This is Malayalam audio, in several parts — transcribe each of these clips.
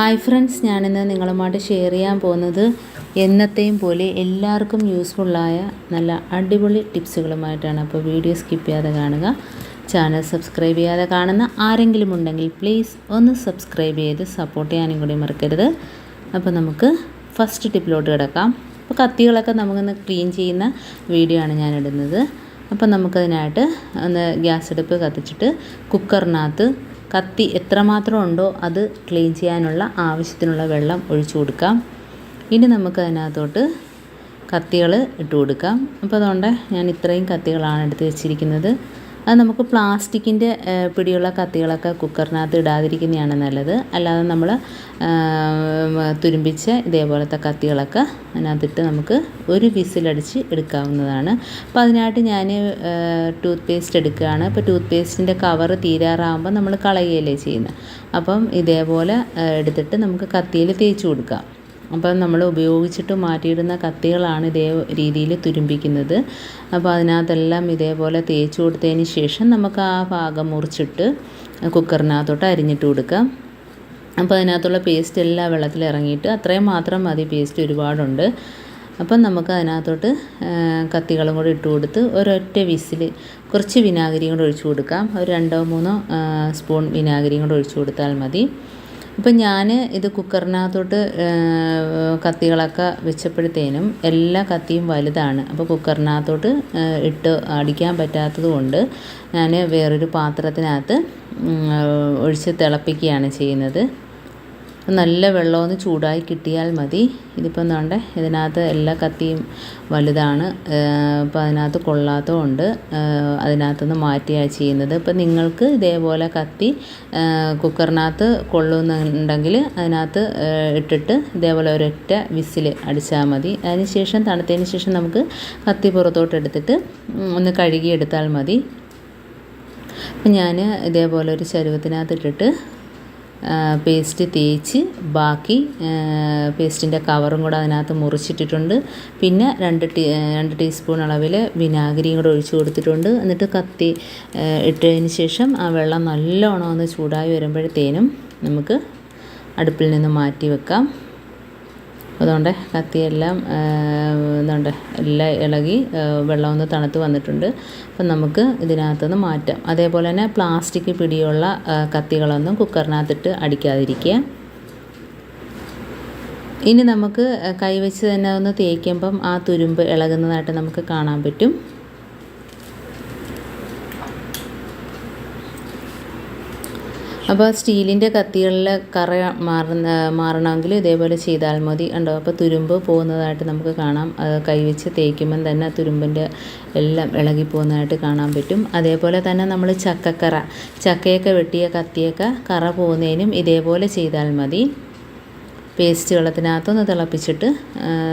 ഹായ് ഫ്രണ്ട്സ്, ഞാനിന്ന് നിങ്ങളുമായിട്ട് ഷെയർ ചെയ്യാൻ പോകുന്നത് എന്നത്തെയും പോലെ എല്ലാവർക്കും യൂസ്ഫുള്ളായ നല്ല അടിപൊളി ടിപ്സുകളുമായിട്ടാണ്. അപ്പോൾ വീഡിയോ സ്കിപ്പ് ചെയ്യാതെ കാണുക. ചാനൽ സബ്സ്ക്രൈബ് ചെയ്യാതെ കാണുന്ന ആരെങ്കിലും ഉണ്ടെങ്കിൽ പ്ലീസ് ഒന്ന് സബ്സ്ക്രൈബ് ചെയ്ത് സപ്പോർട്ട് ചെയ്യാനും കൂടി മറക്കരുത്. അപ്പോൾ നമുക്ക് ഫസ്റ്റ് ടിപ്പിലോട്ട് കിടക്കാം. അപ്പോൾ കത്തികളൊക്കെ നമുക്കൊന്ന് ക്ലീൻ ചെയ്യുന്ന വീഡിയോ ആണ് ഞാൻ ഇടുന്നത്. അപ്പോൾ നമുക്കതിനായിട്ട് ഒന്ന് ഗ്യാസ് അടുപ്പ് കത്തിച്ചിട്ട് കുക്കറിനകത്ത് കത്തി എത്രമാത്രം ഉണ്ടോ അത് ക്ലീൻ ചെയ്യാനുള്ള ആവശ്യത്തിനുള്ള വെള്ളം ഒഴിച്ചു കൊടുക്കാം. ഇനി നമുക്കതിനകത്തോട്ട് കത്തികൾ ഇട്ട് കൊടുക്കാം. അപ്പോൾ അതുകൊണ്ട് ഞാൻ ഇത്രയും കത്തികളാണ് എടുത്ത് വെച്ചിരിക്കുന്നത്. അത് നമുക്ക് പ്ലാസ്റ്റിക്കിൻ്റെ പിടിയുള്ള കത്തികളൊക്കെ കുക്കറിനകത്ത് ഇടാതിരിക്കുന്നതാണ് നല്ലത്. അല്ലാതെ നമ്മൾ തുരുമ്പിച്ച ഇതേപോലത്തെ കത്തികളൊക്കെ അതിനകത്തിട്ട് നമുക്ക് ഒരു വിസിലടിച്ച് എടുക്കാവുന്നതാണ്. അപ്പോൾ അതിനായിട്ട് ഞാൻ ടൂത്ത് പേസ്റ്റ് എടുക്കുകയാണ്. ഇപ്പോൾ ടൂത്ത് പേസ്റ്റിൻ്റെ കവറ് തീരാറാകുമ്പോൾ നമ്മൾ കളയുകയല്ലേ ചെയ്യുന്നത്. അപ്പം ഇതേപോലെ എടുത്തിട്ട് നമുക്ക് കത്തിയിൽ തേച്ച് കൊടുക്കാം. അപ്പം നമ്മൾ ഉപയോഗിച്ചിട്ട് മാറ്റിയിടുന്ന കത്തികളാണ് ഇതേ രീതിയിൽ തുരുമ്പിക്കുന്നത്. അപ്പോൾ അതിനകത്തെല്ലാം ഇതേപോലെ തേച്ച് കൊടുത്തതിന് ശേഷം നമുക്ക് ആ ഭാഗം മുറിച്ചിട്ട് കുക്കറിനകത്തോട്ട് അരിഞ്ഞിട്ട് കൊടുക്കാം. അപ്പോൾ അതിനകത്തുള്ള പേസ്റ്റ് എല്ലാം വെള്ളത്തിൽ ഇറങ്ങിയിട്ട് അത്രയും മാത്രം മതി. പേസ്റ്റ് ഒരുപാടുണ്ട്. അപ്പം നമുക്ക് അതിനകത്തോട്ട് കത്തികളും കൂടി ഇട്ട് കൊടുത്ത് ഒരൊറ്റ വിസിൽ കുറച്ച് വിനാഗിരിയും കൂടെ ഒഴിച്ചു കൊടുക്കാം. ഒരു 2-3 സ്പൂൺ വിനാഗിരിയും കൂടെ ഒഴിച്ചു കൊടുത്താൽ മതി. ഇപ്പം ഞാൻ ഇത് കുക്കറിനകത്തോട്ട് കത്തികളൊക്കെ വെച്ചപ്പോഴത്തേനും എല്ലാ കത്തിയും വലുതാണ്. അപ്പോൾ കുക്കറിനകത്തോട്ട് ഇട്ട് അടിക്കാൻ പറ്റാത്തത് കൊണ്ട് ഞാൻ വേറൊരു പാത്രത്തിനകത്ത് ഒഴിച്ച് തിളപ്പിക്കുകയാണ് ചെയ്യുന്നത്. നല്ല വെള്ളമൊന്ന് ചൂടായി കിട്ടിയാൽ മതി. ഇതിപ്പം എന്താണ്ട് ഇതിനകത്ത് എല്ലാ കത്തിയും വലുതാണ്. അപ്പോൾ അതിനകത്ത് കൊള്ളാത്തതുകൊണ്ട് അതിനകത്തുനിന്ന് മാറ്റിയാണ് ചെയ്യുന്നത്. ഇപ്പം നിങ്ങൾക്ക് ഇതേപോലെ കത്തി കുക്കറിനകത്ത് കൊള്ളുന്നുണ്ടെങ്കിൽ അതിനകത്ത് ഇട്ടിട്ട് ഇതേപോലെ ഒരൊറ്റ വിസിൽ അടിച്ചാൽ മതി. അതിന് ശേഷം തണുത്തതിന് ശേഷം നമുക്ക് കത്തി പുറത്തോട്ട് എടുത്തിട്ട് ഒന്ന് കഴുകിയെടുത്താൽ മതി. അപ്പം ഞാൻ ഇതേപോലെ ഒരു ചരുവത്തിനകത്ത് ഇട്ടിട്ട് പേസ്റ്റ് തേച്ച് ബാക്കി പേസ്റ്റിൻ്റെ കവറും കൂടെ അതിനകത്ത് മുറിച്ചിട്ടിട്ടുണ്ട്. പിന്നെ 2 ടീസ്പൂൺ അളവിൽ വിനാഗിരിയും കൂടെ ഒഴിച്ച് കൊടുത്തിട്ടുണ്ട്. എന്നിട്ട് കത്തി ഇട്ടതിന് ശേഷം ആ വെള്ളം നല്ലോണം ഒന്ന് ചൂടായി വരുമ്പോഴത്തേനും നമുക്ക് അടുപ്പിൽ നിന്ന് മാറ്റി വെക്കാം. അതുകൊണ്ട് കത്തിയെല്ലാം എല്ലാം ഇളകി വെള്ളം ഒന്ന് തണുത്ത് വന്നിട്ടുണ്ട്. അപ്പം നമുക്ക് ഇതിനകത്തുനിന്ന് മാറ്റാം. അതേപോലെ തന്നെ പ്ലാസ്റ്റിക് പിടിയുള്ള കത്തികളൊന്നും കുക്കറിനകത്തിട്ട് അടിക്കാതിരിക്കുക. ഇനി നമുക്ക് കൈവച്ച് തന്നെ ഒന്ന് തേക്കുമ്പം ആ തുരുമ്പ് ഇളകുന്നതായിട്ട് നമുക്ക് കാണാൻ പറ്റും. അപ്പോൾ സ്റ്റീലിൻ്റെ കത്തികളിൽ കറ മാറണമെങ്കിൽ ഇതേപോലെ ചെയ്താൽ മതി. ഉണ്ടോ? അപ്പോൾ തുരുമ്പ് പോകുന്നതായിട്ട് നമുക്ക് കാണാം. കൈവച്ച് തേക്കുമ്പം തന്നെ തുരുമ്പിൻ്റെ എല്ലാം ഇളകി പോകുന്നതായിട്ട് കാണാൻ പറ്റും. അതേപോലെ തന്നെ നമ്മൾ ചക്കയൊക്കെ വെട്ടിയ കത്തിയൊക്കെ കറ പോകുന്നതിനും ഇതേപോലെ ചെയ്താൽ മതി. പേസ്റ്റ് വെള്ളത്തിനകത്തൊന്ന് തിളപ്പിച്ചിട്ട്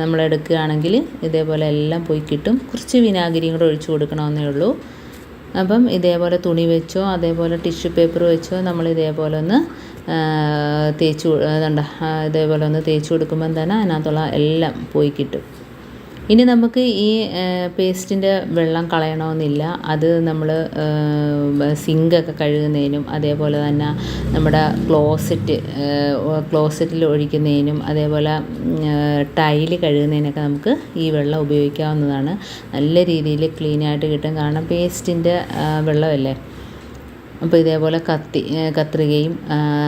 നമ്മൾ എടുക്കുകയാണെങ്കിൽ ഇതേപോലെ എല്ലാം പോയി കിട്ടും. കുറച്ച് വിനാഗിരിയും കൂടെ ഒഴിച്ചു കൊടുക്കണമെന്നേ ഉള്ളൂ. അപ്പം ഇതേപോലെ തുണി വെച്ചോ അതേപോലെ ടിഷ്യൂ പേപ്പർ വെച്ചോ നമ്മൾ ഇതേപോലെ ഒന്ന് ഇതേപോലെ ഒന്ന് തേച്ച് കൊടുക്കുമ്പം തന്നെ അതിനകത്തുള്ള എല്ലാം പോയി കിട്ടും. ഇനി നമുക്ക് ഈ പേസ്റ്റിൻ്റെ വെള്ളം കളയണമെന്നില്ല. അത് നമ്മൾ സിങ്കൊക്കെ കഴുകുന്നതിനും അതേപോലെ തന്നെ നമ്മുടെ ക്ലോസറ്റിൽ ഒഴിക്കുന്നതിനും അതേപോലെ ടൈല് കഴുകുന്നതിനൊക്കെ നമുക്ക് ഈ വെള്ളം ഉപയോഗിക്കാവുന്നതാണ്. നല്ല രീതിയിൽ ക്ലീനായിട്ട് കിട്ടും. കാരണം പേസ്റ്റിൻ്റെ വെള്ളമല്ലേ. അപ്പോൾ ഇതേപോലെ കത്രികയും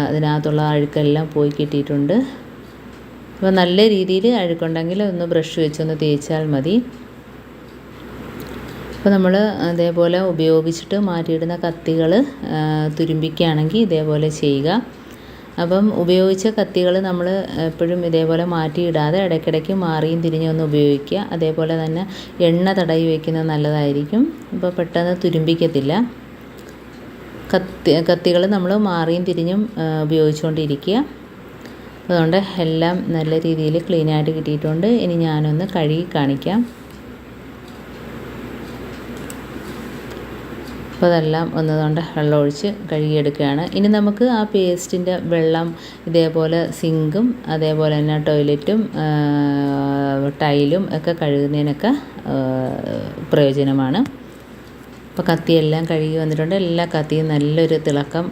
അതിനകത്തുള്ള അഴുക്കെല്ലാം പോയി കിട്ടിയിട്ടുണ്ട്. അപ്പോൾ നല്ല രീതിയിൽ അഴുക്കുണ്ടെങ്കിൽ ഒന്ന് ബ്രഷ് വെച്ചൊന്ന് തേച്ചാൽ മതി. അപ്പോൾ നമ്മൾ അതേപോലെ ഉപയോഗിച്ചിട്ട് മാറ്റിയിടുന്ന കത്തികൾ തുരുമ്പിക്കുകയാണെങ്കിൽ ഇതേപോലെ ചെയ്യുക. അപ്പം ഉപയോഗിച്ച കത്തികൾ നമ്മൾ എപ്പോഴും ഇതേപോലെ മാറ്റിയിടാതെ ഇടയ്ക്കിടയ്ക്ക് മാറിയും തിരിഞ്ഞൊന്ന് ഉപയോഗിക്കുക. അതേപോലെ തന്നെ എണ്ണ തടവി വയ്ക്കുന്നത് നല്ലതായിരിക്കും. അപ്പോൾ പെട്ടെന്ന് തുരുമ്പിക്കത്തില്ല. കത്തികൾ നമ്മൾ മാറിയും തിരിഞ്ഞും ഉപയോഗിച്ചുകൊണ്ടിരിക്കുക. അതുകൊണ്ട് എല്ലാം നല്ല രീതിയിൽ ക്ലീനായിട്ട് കിട്ടിയിട്ടുണ്ട്. ഇനി ഞാനൊന്ന് കഴുകി കാണിക്കാം. അപ്പോൾ അതെല്ലാം ഒന്നുകൊണ്ട് വെള്ളം ഒഴിച്ച് കഴുകിയെടുക്കുകയാണ്. ഇനി നമുക്ക് ആ പേസ്റ്റിൻ്റെ വെള്ളം ഇതേപോലെ സിങ്കും അതേപോലെ തന്നെ ടോയ്ലറ്റും ടൈലും ഒക്കെ കഴുകുന്നതിനൊക്കെ പ്രയോജനമാണ്. അപ്പോൾ കത്തിയെല്ലാം കഴുകി വന്നിട്ടുണ്ട്. എല്ലാ കത്തിയും നല്ലൊരു തിളക്കം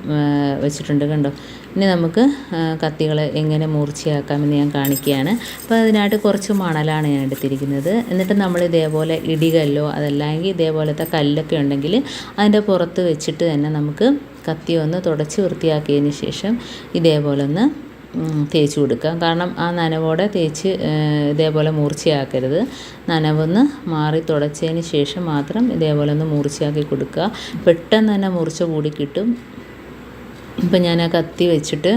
വെച്ചിട്ടുണ്ട് കണ്ടോ. ഇനി നമുക്ക് കത്തികൾ എങ്ങനെ മൂർച്ചയാക്കാമെന്ന് ഞാൻ കാണിക്കുകയാണ്. അപ്പോൾ അതിനായിട്ട് കുറച്ച് മണലാണ് ഞാൻ എടുത്തിരിക്കുന്നത്. എന്നിട്ട് നമ്മൾ ഇതേപോലെ ഇടികല്ലോ അതല്ലെങ്കിൽ ഇതേപോലത്തെ കല്ലൊക്കെ ഉണ്ടെങ്കിൽ അതിൻ്റെ പുറത്ത് വെച്ചിട്ട് തന്നെ നമുക്ക് കത്തി ഒന്ന് തുടച്ച് വൃത്തിയാക്കിയതിന് ശേഷം ഇതേപോലെ ഒന്ന് തേച്ച് കൊടുക്കാം. കാരണം ആ നനവോടെ തേച്ച് ഇതേപോലെ മൂർച്ചയാക്കരുത്. നനവൊന്ന് മാറി തുടച്ചതിന് ശേഷം മാത്രം ഇതേപോലെ ഒന്ന് മൂർച്ചയാക്കി കൊടുക്കുക. പെട്ടെന്ന് തന്നെ മൂർച്ച കൂടി കിട്ടും. ഇപ്പം ഞാൻ ആ കത്തി വെച്ചിട്ട്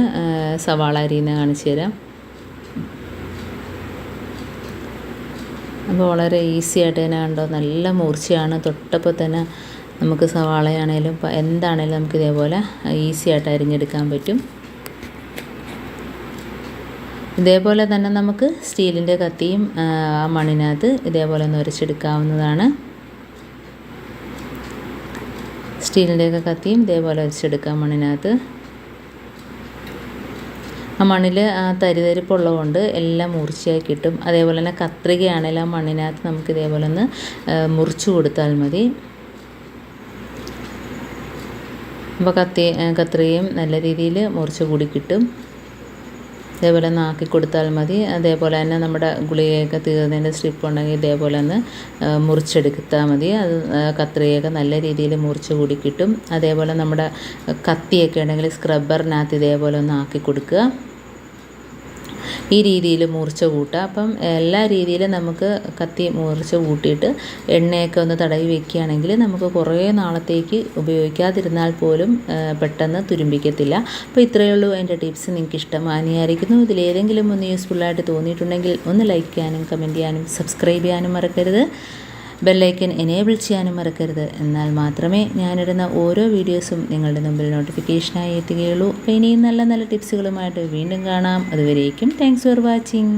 സവാള അരിയുന്ന കാണിച്ചു തരാം. അപ്പോൾ വളരെ ഈസി ആയിട്ട് തന്നെ കണ്ടോ, നല്ല മൂർച്ചയാണ്. തൊട്ടപ്പോൾ തന്നെ നമുക്ക് സവാളയാണേലും എന്താണേലും നമുക്ക് ഇതേപോലെ ഈസി ആയിട്ട് അരിഞ്ഞെടുക്കാൻ പറ്റും. ഇതേപോലെ തന്നെ നമുക്ക് സ്റ്റീലിൻ്റെ കത്തിയും ആ മണ്ണിനകത്ത് ഇതേപോലെ ഒന്ന് ഉരച്ചെടുക്കാവുന്നതാണ്. സ്റ്റീലിൻ്റെയൊക്കെ കത്തിയും ഇതേപോലെ ഉരച്ചെടുക്കാം മണ്ണിനകത്ത്. ആ മണ്ണിൽ ആ തരിതരിപ്പുള്ളതുകൊണ്ട് എല്ലാം മൂർച്ചയായി കിട്ടും. അതേപോലെ തന്നെ കത്രികയാണെങ്കിലും ആ മണ്ണിനകത്ത് നമുക്ക് ഇതേപോലെ ഒന്ന് മുറിച്ച് കൊടുത്താൽ മതി. അപ്പോൾ കത്രികയും നല്ല രീതിയിൽ മുറിച്ച് കൂടി കിട്ടും. ഇതേപോലെ ഒന്ന് ആക്കി കൊടുത്താൽ മതി. അതേപോലെ തന്നെ നമ്മുടെ ഗുളികയൊക്കെ തീർന്നതിൻ്റെ സ്ട്രിപ്പ് ഉണ്ടെങ്കിൽ ഇതേപോലെ ഒന്ന് മുറിച്ചെടുത്താൽ മതി. അത് കത്രികയൊക്കെ നല്ല രീതിയിൽ മുറിച്ച് കൂടി കിട്ടും. അതേപോലെ നമ്മുടെ കത്തിയൊക്കെ ഉണ്ടെങ്കിൽ സ്ക്രബ്ബറിനകത്ത് ഇതേപോലെ ഒന്ന് ആക്കി കൊടുക്കുക. ഈ രീതിയിൽ മൂർച്ച കൂട്ടുക. അപ്പം എല്ലാ രീതിയിലും നമുക്ക് കത്തി മൂർച്ച കൂട്ടിയിട്ട് എണ്ണയൊക്കെ ഒന്ന് തടവി വയ്ക്കുകയാണെങ്കിൽ നമുക്ക് കുറേ നാളത്തേക്ക് ഉപയോഗിക്കാതിരുന്നാൽ പോലും പെട്ടെന്ന് തുരുമ്പിക്കത്തില്ല. അപ്പോൾ ഇത്രയേ ഉള്ളൂ എൻ്റെ ടിപ്സ്. നിങ്ങൾക്ക് ഇഷ്ടമായിരിക്കുന്നു. ഇതിലേതെങ്കിലും ഒന്ന് യൂസ്ഫുള്ളായിട്ട് തോന്നിയിട്ടുണ്ടെങ്കിൽ ഒന്ന് ലൈക്ക് ചെയ്യാനും കമൻറ്റ് ചെയ്യാനും സബ്സ്ക്രൈബ് ചെയ്യാനും മറക്കരുത്. ബെല്ലൈക്കൻ എനേബിൾ ചെയ്യാനും മറക്കരുത്. എന്നാൽ മാത്രമേ ഞാനിടുന്ന ഓരോ വീഡിയോസും നിങ്ങളുടെ മുമ്പിൽ നോട്ടിഫിക്കേഷനായി എത്തുകയുള്ളൂ. അപ്പോൾ ഇനിയും നല്ല നല്ല ടിപ്സുകളുമായിട്ട് വീണ്ടും കാണാം. അതുവരേക്കും താങ്ക്സ് ഫോർ വാച്ചിങ്.